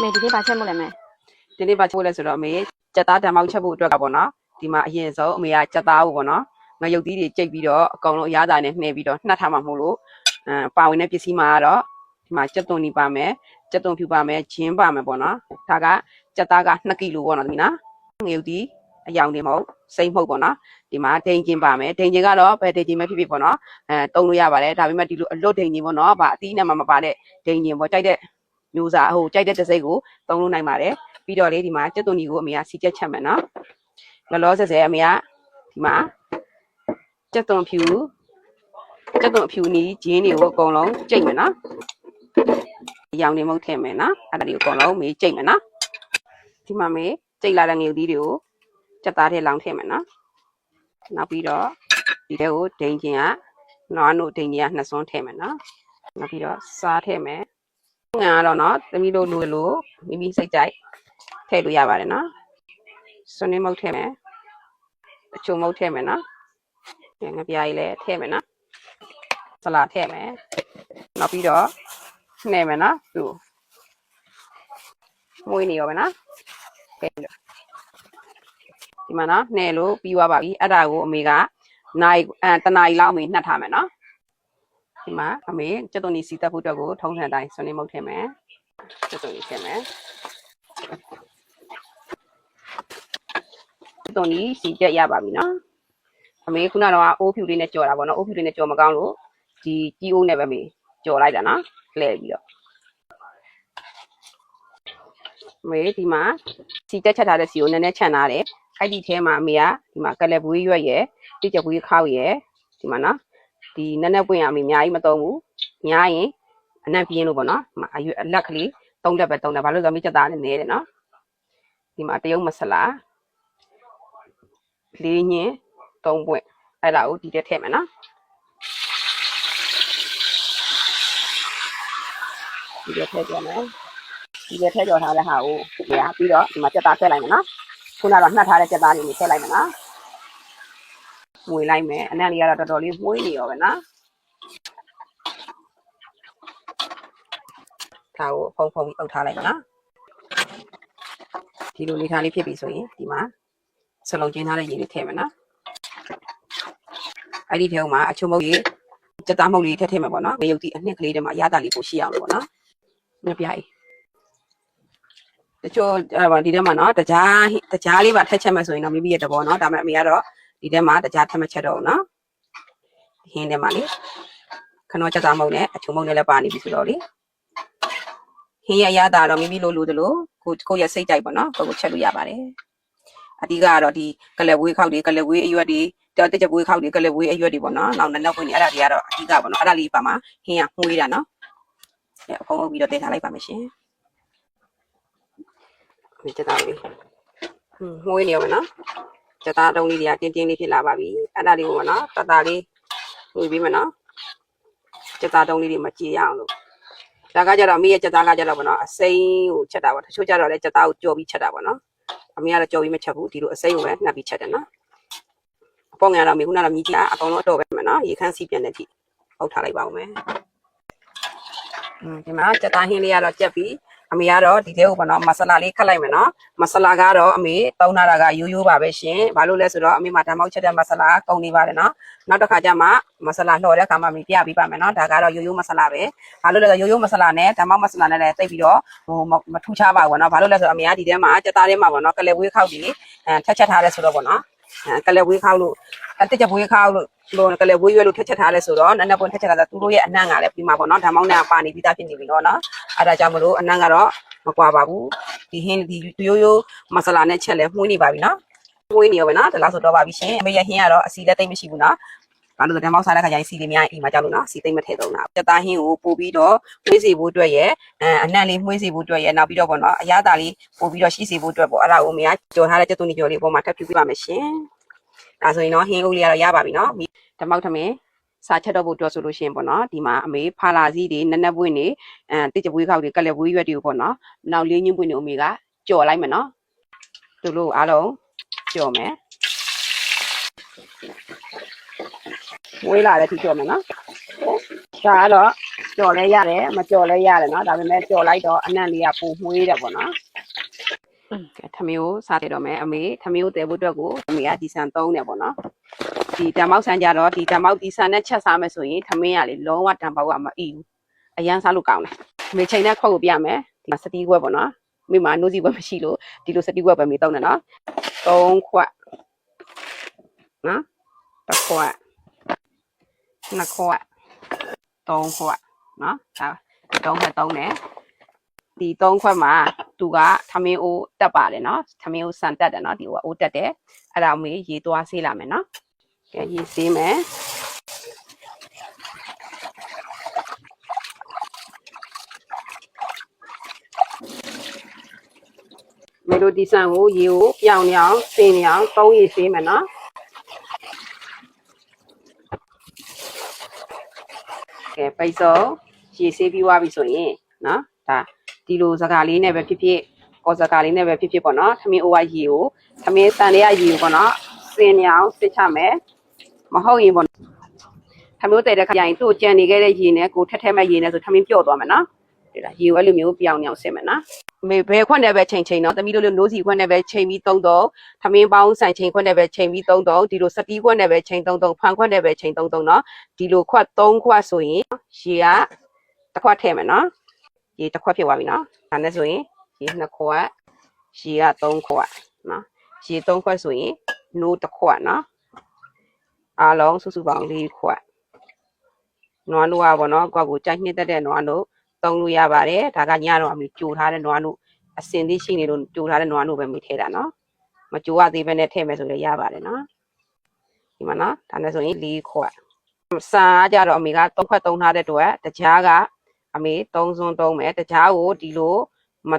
မေဒီနေ့ဘာချက်မို့လဲမေဒီနေ့ဘာချိုးလဲဆိုတော့အမေကြက်သားတံမောက်ချက်ဖို့အတွက်ကပေါ့နော်ဒီမှာအရင်ဆုံးအမေကကြက်သားကိုပေါ့နော်ငရုတ်သီးတွေကြိတ်ပြီးတော့အကောင်လုံးအရသာနဲ့နှဲပြီးတော့နှက်ထားမှာမို့လို့ပါဝင်တဲ့ပစ္စည်းမှာကတော့ဒီမှာကြက်သွန်နီပါမယ်ကြက်သွန်ဖြူပါမယ်ဂျင်းပါမယ်ပေါ့နော်ဒါကကြက်သားက2ကီလိုပေါ့နော်ဒီနော်ငရုတ်သီးအယောင်တွေမဟုတ်စိမ့်မဟုတ်ပေါ့နော်ဒီမှာဒိန်ကျင်ပါမယ်ဒိန်ကျင်ကတော့ဘယ်ဒိန်ကျင်ပဲဖြစ်ဖြစ်ပေါ့နော်တုံးလို့ရပါတယ်ဒါပေမဲ့ဒီလိုအလွတ်ဒိန်ကျင်ပေါ့နော်ဗာအသီးနဲ့မှမပါတဲ့ဒိန်ကျင်ပေါ့ကြိုက်တဲ့မျိုးစားဟိုကြိုက်တဲ့တစိမ့်ကိုတုံးလို့နိုင်ပါတယ်ပြီးတော့လေဒီမှာကြက်သွန်ကြီးကိုအမေကစီချက်ချက်မယ်နော်လောလောဆယ်ဆယ်အမေကဒီမှာကြက်သွန်ဖြူနီးဂျင်းတွေကိုအကုန်လုံးကြိတ်မယ်နော်ရောင်နေမုတ်ထည့်မယ်နော်အဲ့ဒါတွေကိုအကုန်လုံးမေးကြိတ်မယ်နော်ဒီမှာမေးကြိတ်လာတဲ့ငရုတ်သီးတွေကိုကြက်သားထဲလောင်းထည့်မယ်နော်နောက်ပြီးတော့ဒီထဲကိုဒိန်ကျင်ကနွားနို့ဒိန်ကျင်က2စွန်းထည့်မယ်နော်နောက်ပြီးတော့စားထည့်မယ်ငါကတော့နော်သမီးတို့လိုလိုမိမိစိတ်ကြိုက်ထည့်လို့ရပါတယ်နော်စွန်းနေမုတ်ထည့်မယ်အချုံမုတ်ထည့်မယ်နော်ငါပြားကြီးလည်းထည့်မယ်နော်ဆလာထည့်မယ်နောက်ပြီးတော့နှဲမယ်နော်သူမွေးနေရောပဲနော်ထည့်ပြီးတော့ဒီမှာနော်နှဲလို့ပြီးသွားပါပြီအဲ့ဒါကိုအမေကတနာရီလောက်အမေနှက်ထားမယ်နော်ဒီမှာအမေကြက်သွန်နီစီတက်ဖို့အတွက်ကိုထုံးစံတိုင်းစွန်းနေမုတ်ထည့်မယ်ကြက်သွန်နီထည့်မယ်သွန်ကြီးစီချက်ရပါပြီနော်အမေခုနကတော့အိုးဖြူလေးနဲ့ကြော်တာပေါ့နော်အိုးဖြူလေးနဲ့ကြော်မကောင်းလို့ဒီကြီးအိုးနဲ့ပဲမေကြော်လိုက်တာနော်လှည့်ပြီးတော့အမေဒီမှာစီချက်ချက်ထားတဲ့စီကိုနည်းနည်းခြံထားတယ်အဲ့ဒီထဲမှာအမေကဒီမှာကလက်ပွေးရွက်ရယ်တိကျပွေးခောက်ရယ်ဒီမှာနော်ဒီနက်နက်ပွင့်အမေအများကြီးမသုံးဘူးများရင်အနံ့ပြင်းလို့ပေါ့နော်အရွက်အလက်ကလေး3လက်ပဲ3လက်ဘာလို့လဲဆိုတော့မိချက်သားနဲ့နဲတယ်နော်ဒီမှာတရုတ်မဆလာ4ညင်3ပွင့်အဲ့ဒါကိုဒီထဲထည့်မယ်နော်ဒီထဲထည့်ကြမယ်ဒီထဲထည့်ကြော်ထားတဲ့ဟာကိုပြီးတော့ဒီမှာကြက်သားထည့်လိုက်မယ်နော်ခုနကတော့နှက်ထားတဲ့ကြက်သားလေးကိုထည့်လိုက်မယ်နော်မွေလိုက်မယ်အနံ့လေးကတော့တော်တော်လေးမွေးနေရောပဲနော်ဒါကိုဖုံပြီးအုပ်ထားလိုက်မယ်နော်ဒီလိုလေးထားလေးဖြစ်ပြီဆိုရင်ဒီမှာစလုံးကျင်းထားတဲ့ရေလေးထည့်မယ်နော်အဲ့ဒီထဲမှာအချုံမုတ်ကြီးကြက်သားမုတ်လေးထည့်မယ်ပေါ့နော်ငရုတ်သီးအနှစ်ကလေးတွေမှာရတာလေးကိုရှိအောင်လို့ပေါ့နော်ငါပြရေးတချို့ဒီထဲမှာနော်တကြားလေးပါထက်ချက်မယ်ဆိုရင်တော့မိမိရဲ့တဘောနော်ဒါပေမဲ့အမေကတော့ဒီထဲမှာတကြားထက်မချက်တော့ဘူးနော်ဟင်းထဲမှာလေခဏကြက်သားမုတ်နဲ့အချုံမုတ်နဲ့လည်းပါနေပြီဆိုတော့လေဟင်းရတာတော့မိမိလိုသလိုကိုယ့်ရဲ့စိတ်ကြိုက်ပေါ့နော်ကိုချက်လို့ရပါတယ်အဓိကကတော့ဒီကလက်ဝေးခောက်တွေကလက်ဝေးအရွက်တွေတက်ချက်ဝေးခောက်တွေကလက်ဝေးအရွက်တွေပေါ့နော်နောက်နောက်ဝင်နေအဲ့ဒါတွေကတော့အဓိကပေါ့နော်အဲ့ဒါလေးပါမှာဟင်းရမှုေးတာနော်အကုန်လုံးပြီးတော့တင်ထားလိုက်ပါမယ်ရှင်ဒီကြက်သားလေးမှုေးနေရောနော်ကြက်သားတုံးလေးတွေကတင်းလေးဖြစ်လာပါပြီအဲ့ဒါလေးကိုပေါ့နော်တလေးမှုေးပြီးမယ်နော်ကြက်သားတုံးလေးတွေမကြည်ရအောင်လို့ဒါကကြတော့မိရဲ့ကြက်သားကကြတော့ပေါ့နော်အစိမ်းကိုချက်တာပေါ့တချို့ကြတော့လည်းကြက်သားကိုကြော်ပြီးချက်တာပေါ့နော်အမေကတော့ကြော်ပြီးမချက်ဘူးဒီလိုအစိမ်းကိုပဲနှပ်ပြီးချက်တယ်နော်အပေါ်ငါတော့မိခုနကတော့မြည်ကြီးအကောင်လုံးအတော်ပဲမယ်နော်ရေခမ်းစီပြန်တဲ့အထိပေါက်ထားလိုက်ပါဦးမယ်ဒီမှာကြက်သားဟင်းလေးကတော့ကြက်ပြီးအမေကတော့ဒီထဲကိုပေါ့နော်မဆလာလေးခတ်လိုက်မယ်နော်မဆလာကတော့အမေတောင်းထားတာကရိုးပါပဲရှင်ဘာလို့လဲဆိုတော့အမေမှာဓာတ်မောက်ချက်တဲ့မဆလာကုန်နေပါတယ်နော်နောက်တစ်ခါကျမှမဆလာလှော်တဲ့အခါမှာအမေပြပေးပါမယ်နော်ဒါကတော့ရိုးမဆလာပဲဘာလို့လဲဆိုတော့ရိုးမဆလာနဲ့ဓာတ်မောက်မဆလာနဲ့လည်းတိတ်ပြီးတော့မထူခြားပါဘူးနော်ဘာလို့လဲဆိုတော့အမေကဒီထဲမှာကြက်သားထဲမှာပေါ့နော်ကလေးဝေးခောက်ပြီးထက်ချက်ထားတယ်ဆိုတော့ပေါ့နော်ကလေးဝေးခောက်လို့တက်ချက်ဝေးခောက်လို့ကလေးဝေးရွယ်လို့ထက်ချက်ထားလဲဆိုတော့နက်နက်ပွင့်ထက်ချက်ထားတာသူတို့ရဲ့အနံ့ကလည်းပြီးမှာပေါ့နော်ဓာတ်မောက်နဲ့ပါနေပြီးသားဖြစ်နေပြီနော်အဲ့ဒါကြောင့်မလို့အနံ့ကတော့မကွာပါဘူးဒီဟင်းဒီရိုးမဆလာနဲ့ချက်လဲမှုေးနေပါပြီနော်မှုေးနေရောပဲနော်ဒါလားဆိုတော့ပါပြီရှင်အမေရဲ့ဟင်းကတော့အစီလက်သိမ့်မရှိဘူးနော်ဘာလို့လဲဓာတ်မောက်စားတဲ့ခါကျရင်စီလေးများအိမ်မှာကြောက်လို့နော်စီသိမ့်မထည့်တော့တာကြက်သားဟင်းကိုပို့ပြီးတော့မှုေးစီဖို့အတွက်ရဲ့အနံ့လေးမှုေးစီဖို့အတွက်ရဲ့နောက်ပြီးတော့ပေါ့နော်အရသာလေးပို့ပြီးတော့ရှိစီဖို့အတွက်ပေါ့အဲ့ဒါကိုအမေကကြော်ထားတဲ့ကြက်သွန်နီကြော်လေးပေါ်မှာထပ်ဖြူပြပါမယ်ရှင်ဒါဆိုရင်တော့ဟင်းအုပ်လေးကတော့ရပါပြီနော်ဓာတ်မောက်ထမင်းစားချက်တော့ဖို့အတွက်ဆိုလို့ရှိရင်ပေါ့နော်ဒီမှာအမေဖာလာစီးတွေနက်နက်ပွင့်တွေတိကျပွေးခောက်တွေကလက်ပွေးရွက်တွေကိုပေါ့နော်နောက်လေးညင်းပွင့်တွေအမေကကြော်လိုက်မယ်နော်သူတို့အားလုံးကြော်မယ်မွေးလာတဲ့ထိကြော်မယ်နော်ဒါကတော့ ကြော်လဲရတယ်မကြော်လဲရတယ်နော်ဒါပေမဲ့ကြော်လိုက်တော့အနံ့လေးကပိုမွှေးတယ်ပေါ့နော်ကဲထမင်းကိုစားတယ်တော့မယ်အမေထမင်းကိုတည်ဖို့အတွက်ကိုအမေကဒီဆန်သုံးတယ်ပေါ့နော်ဒီတံမောက်ဆန်ကြတော့ဒီတံမောက်ဒီဆန်နဲ့ချက်စားမယ်ဆိုရင်ထမင်းကလေလုံးဝတံပေါက်ကမအီဘူးအရန်စားလို့ကောင်းတယ်အမေချိန်နဲ့ခွက်ကိုပြမယ်ဒီမှာစတီးခွက်ပေါ့နော်မိမနိုးစီခွက်မရှိလို့ဒီလိုစတီးခွက်ပဲမေသုံးတယ်နော်3ခွက်နော်တစ်ခွက်နှစ်ခွက်3ခွက်နော်ဒါ3ခွက်3တယ်ဒီ3ခွက်မှာသူကထမင်းအိုးတက်ပါတယ်နော်ထမင်းအိုးဆန်တက်တယ်နော်ဒီဟိုအိုးတက်တယ်အဲ့ဒါမေးရေသွားဆေးလာမယ်နော်ကဲရေဆေးမယ်မေလိုဒီဆန်ကိုရေကိုပြောင်းနေအောင်စင်နေအောင်3ရေဆေးမယ်နော်ကဲပိတ်စောရေဆေးပြီးသွားပြီဆိုရင်နော်ဒါဒီလိုစကားလေးနဲ့ပဲဖြစ်ဖြစ်ကောစကားလေးနဲ့ပဲဖြစ်ဖြစ်ပေါ့နော်ထမင်းအိုးကရေကိုထမင်းဆန်လေးကရေကိုပေါ့နော်စင်နေအောင်စစ်ချမယ်မဟုတ်ရင်ပေါ့ထမင်းတဲတဲ့ခါကျရင်သူ့ကြံနေခဲ့တဲ့ရေနဲ့ကိုထက်ထဲမဲ့ရေနဲ့ဆိုထမင်းပြော့သွားမယ်နော်ဒီလားရေကိုအဲ့လိုမျိုးပြောင်းနေအောင်စစ်မယ်နော်မေဘယ်ခွက်နဲ့ပဲချိန်နော်သမီးတို့လိုနိုးစီခွက်နဲ့ပဲချိန်ပြီး3တော့ထမင်းပေါင်းဆိုင်ချိန်ခွက်နဲ့ပဲချိန်ပြီး3တော့ဒီလိုစတီးခွက်နဲ့ပဲချိန်3တော့ဖန်ခွက်နဲ့ပဲချိန်3တော့နော်ဒီလိုခွက်3ခွက်ဆိုရင်ရေကတစ်ခွက်ထည့်မယ်နော်ရေတစ်ခွက်ဖြစ်သွားပြီနော်ဒါနဲ့ဆိုရင်ရေ2ခွက်ရေက3ခွက်နော်ရေ3ခွက်ဆိုရင်နိုး1ခွက်နော်အားလုံးစုစုပေါင်း4ခွက်နွားနို့ပေါ့နော်ကိုကြိုက်နှစ်တက်တဲ့နွားနို့သုံးလို့ရပါတယ်ဒါကညတော့အမေကြိုထားတဲ့နွားနို့အစင်သေးရှိနေလို့ကြိုထားတဲ့နွားနို့ပဲမိထည့်တာနော်မကြိုရသေးဘဲနဲ့ထည့်မယ်ဆိုလည်းရပါတယ်နော်ဒီမှာနော်ဒါနဲ့ဆိုရင်4ခွက်စားကြတော့အမေက3ခွက်3ထားတဲ့အတွက်တကြားကအမေ3စွန်း3မယ်တကြားကိုဒီလိုမ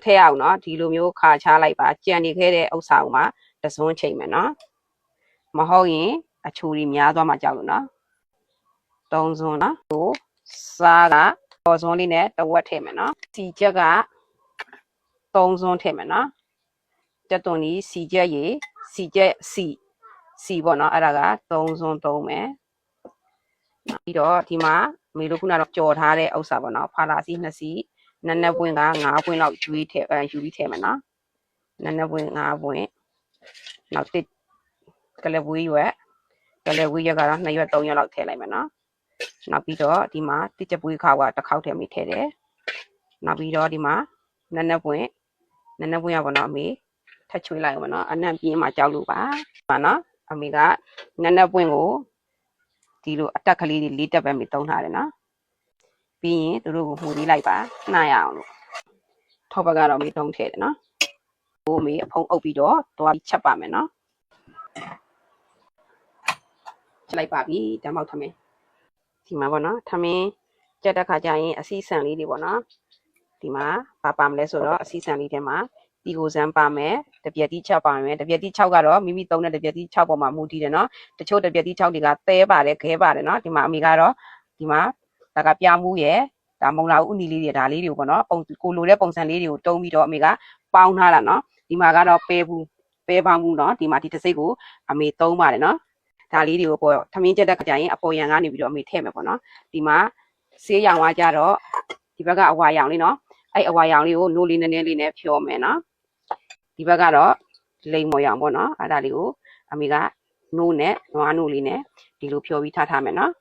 ထည့်အောင်နော်ဒီလိုမျိုးခါချလိုက်ပါကြံနေခဲ့တဲ့ဥစ္စာကိုမှတစွန်းချိန်မယ်နော်မဟုတ်ရင်အချူကြီးများသွားမှကြောက်လို့နော်3စွန်းနော်ဟိုစားကပေါ်စွန်းလေးနဲ့တဝက်ထည့်မယ်နော်စီချက်က3စွန်းထည့်မယ်နော်တက်သွန်ကြီးစီချက်ရေစီချက်စီပေါ့နော်အဲ့ဒါက3စွန်း3မယ်ပြီးတော့ဒီမှာမေလို့ခုနတော့ကြော်ထားတဲ့ဥစ္စာပေါ့နော်ဖာလာစီ2စီနက်နက်ပွင့်က9ပွင့်လောက်ယူပြီးထည့်မယ်နော်နက်နက်ပွင့်9ပွင့်နောက်ကလပွေးရွက်ကတော့2ရွက်3ရွက်လောက်ထည့်လိုက်မယ်နော်နောက်ပြီးတော့ဒီမှာတစ်ချက်ပွေးခါကတစ်ခေါက်ထည့်မိထည့်တယ်နောက်ပြီးတော့ဒီမှာနက်နက်ပွင့်ရပါတော့အမေထက်ချွေးလိုက်အောင်နော်အနံ့ပြင်းမှကြောက်လို့ပါနော်အမေကနက်နက်ပွင့်ကိုဒီလိုအတက်ကလေးတွေ4တက်ပဲမိသုံးထားတယ်နော်ပြီးရင်သူတို့ကိုမှုလေးလိုက်ပါနှာရအောင်လို့ထောက်ဘက်ကတော့မိသုံးထည့်တယ်နော်ဟိုမေအဖုံးအုပ်ပြီးတော့သွားချက်ပါမယ်နော်ချက်လိုက်ပါပြီဓာတ်မောက်ထမင်းဒီမှာပေါ့နော်ထမင်းကြက်တဲ့ခါကျရင်အစီဆန်လေးတွေပေါ့နော်ဒီမှာပါမလဲဆိုတော့အစီဆန်လေးထဲမှာဒီကိုစမ်းပါမယ်တပြက်တီး6ပါမယ်တပြက်တီး6ကတော့မိမိသုံးတဲ့တပြက်တီး6ပေါ်မှာမူတည်တယ်နော်တချို့တပြက်တီး6တွေကသဲပါတယ်ခဲပါတယ်နော်ဒီမှာအမေကတော့ဒီမှာဒါကပြားမှုရယ်ဒါမုံလာဥနီလေးတွေဒါလေးတွေပေါ့နော်ကိုလိုတဲ့ပုံစံလေးတွေကိုတုံးပြီးတော့အမေကပေါင်းထားတာနော်ဒီမှာကတော့ပဲပေါင်းမှုနော်ဒီမှာဒီတစ်စိတ်ကိုအမေသုံးပါတယ်နော်ဒါလေးတွေကိုပေါ့ထမင်းချက်တဲ့ခါကျရင်အပေါ်ရန်ကနေပြီးတော့အမေထည့်မယ်ပေါ့နော်ဒီမှာဆေးရောင်ကကြတော့ဒီဘက်ကအဝါရောင်လေးနော်အဲ့အဝါရောင်လေးကိုနိုးလေးနည်းနည်းလေးနဲ့ဖြောမယ်နော်ဒီဘက်ကတော့လိမ်မော်ရောင်ပေါ့နော်အဲ့ဒါလေးကိုအမေကနိုးနဲ့နွားနိုးလေးနဲ့ဒီလိုဖြောပြီးထားမယ်နော်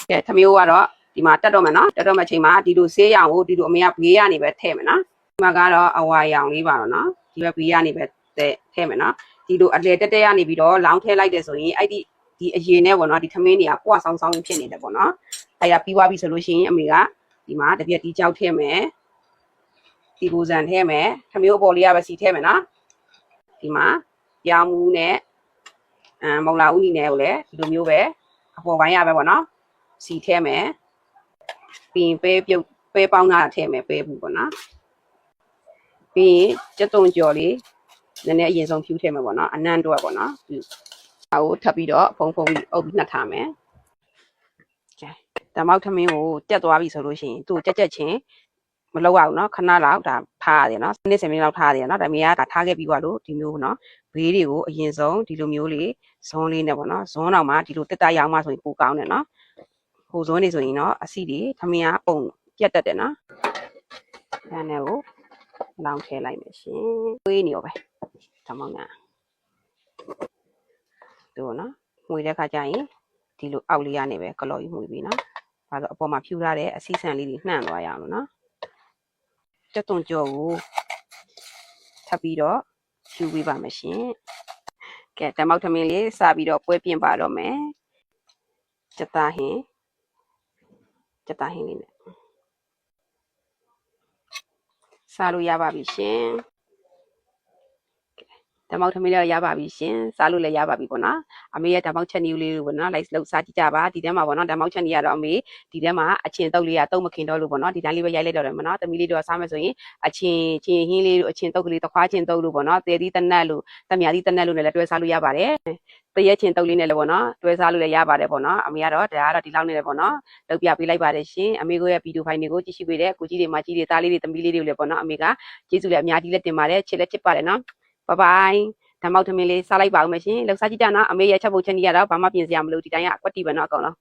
ကဲထမင်းကတော့ဒီမှာတက်တော့မယ်နော်တက်တော့မယ့်ချိန်မှာဒီလိုဆေးရောင်ကိုဒီလိုအမေကဘေးကနေပဲထည့်မယ်နော်ဒီမှာကတော့အဝါရောင်လေးပါတော့နော်ဒီဘက်ဘေးကနေပဲထည့်မယ်နော်ဒီလိုအလဲတက်တက်ကနေပြီးတော့လောင်းထည့်လိုက်တယ်ဆိုရင်အဲ့ဒီအရင်နဲ့ပေါ့နော်ဒီထမင်းတွေကပွားဆောင်းဖြစ်နေတယ်ပေါ့နော်အဲ့ဒါပြီးသွားပြီဆိုလို့ရှိရင်အမေကဒီမှာတပြက်တီးကြောက်ထည့်မယ်ဒီဘူဇန်ထည့်မယ်ထမင်းအပေါ်လေးကပဲစီထည့်မယ်နော်ဒီမှာပြောင်းမှုနဲ့မုံလာဥနီနဲ့ကိုလည်းဒီလိုမျိုးပဲအပေါ်ပိုင်းရပဲပေါ့နော်စီထည့်မယ်ပြီးရင်ပဲပေါင်းတာထည့်မယ်ပဲဘူးပေါ့နော်ပြီးရင်ကြက်သွန်ကြော်လေးနည်းနည်းအရင်ဆုံးဖြူးထည့်မယ်ပေါ့နော်အနံ့တော့ပေါ့နော်ဒါကိုထပ်ပြီးတော့ဖုံပြီးအုပ်ပြီးနှက်ထားမယ်ဓာတ်မောက်ထမင်းကိုတက်သွားပြီဆိုလို့ရှိရင်သူ့ကြက်ချင်းမလောက်အောင်နော်ခဏလောက်ဒါထားရတယ်နော်10မိနစ်လောက်ထားရတယ်နော်ဒါမေကဒါထားခဲ့ပြီးွားလို့ဒီမျိုးနော်ဘေးတွေကိုအရင်ဆုံးဒီလိုမျိုးလေးဇွန်းလေးနဲ့ပေါ့နော်ဇွန်းအောင်မှဒီလိုတက်တက်ရောင်းမှဆိုရင်ပိုကောင်းတယ်နော် ဟိုဇွန်းနေဆိုရင်တော့အစီတွေသမင်းကပုံပြတ်တတ်တယ်နော်ဒါနဲ့ကိုလောင်းထည့်လိုက်မယ်ရှင်ဝေးနေရောပဲဓမောင်ညာတို့နော်ငွေတဲ့ခါကျရင်ဒီလိုအောက်လေးရနေပဲကလော်ကြီးမှုပြီးနော်ဒါဆိုအပေါ်မှာဖြူထားတဲ့အစီဆန်လေးတွေနှံ့သွားရအောင်နော်ကြက်သွန်ကြောကိုထပ်ပြီးတော့ဖြူပေးပါမယ်ရှင်ကဲဓမောက်သမင်းလေးစပြီးတော့ပွဲပြင်ပါတော့မယ်ကြက်သားဟင်းလေးနဲ့စားလို့ရပါပြီရှင်ဓမောက်သမီးလေးရပါပြီရှင်စားလို့လည်းရပါပြီပေါ့နော်အမေရဲ့ဓမောက်ချက်နီးလေးလို့ပေါ့နော်လိုက်လှုပ်စားကြည့်ကြပါဒီထဲမှာပေါ့နော်ဓမောက်ချက်နီးကတော့အမေဒီထဲမှာအချင်းတုပ်လေးကတုံးမခင်တော့လို့ပေါ့နော်ဒီတိုင်းလေးပဲရိုက်လိုက်တော့တယ်မနော်သမီးလေးတို့စားမယ်ဆိုရင်အချင်းချင်းဟင်းလေးတို့အချင်းတုပ်ကလေးတစ်ခွားချင်းတုပ်လို့ပေါ့နော်တဲသီးတနက်လို့တမြာသီးတနက်လို့လည်းတွဲစားလို့ရပါတယ်တရက်ချင်းတုပ်လေးနဲ့လည်းပေါ့နော်တွဲစားလို့လည်းရပါတယ်ပေါ့နော်အမေကတော့ဒါကတော့ဒီလောက်နေတယ်ပေါ့နော်လုပ်ပြပေးလိုက်ပါတယ်ရှင်အမေကိုရဲ့ဗီဒီယိုဖိုင်တွေကိုကြည့်ရှုပေးတဲ့ကိုကြီးတွေမကြီးတွေသားလေးတွေသမီးလေးတွေလည်းပေါ့နော်အမေကကျေးဇူးလည်းအများကြီးလည်းတင်ပါတယ်ချစ်လည်းချစ်ပါတယ်နော်ဘိုင်ဘိုင်ဓမောက်သမင်းလေးစားလိုက်ပါဦးမယ်ရှင်လှုပ်စားကြည့်ကြနော်အမေရဲ့ချက်ဖို့ချက်နီးရတော့ဘာမှပြင်စရာမလိုဒီတိုင်းကအကွက်တီပဲနော်အကောင်လုံး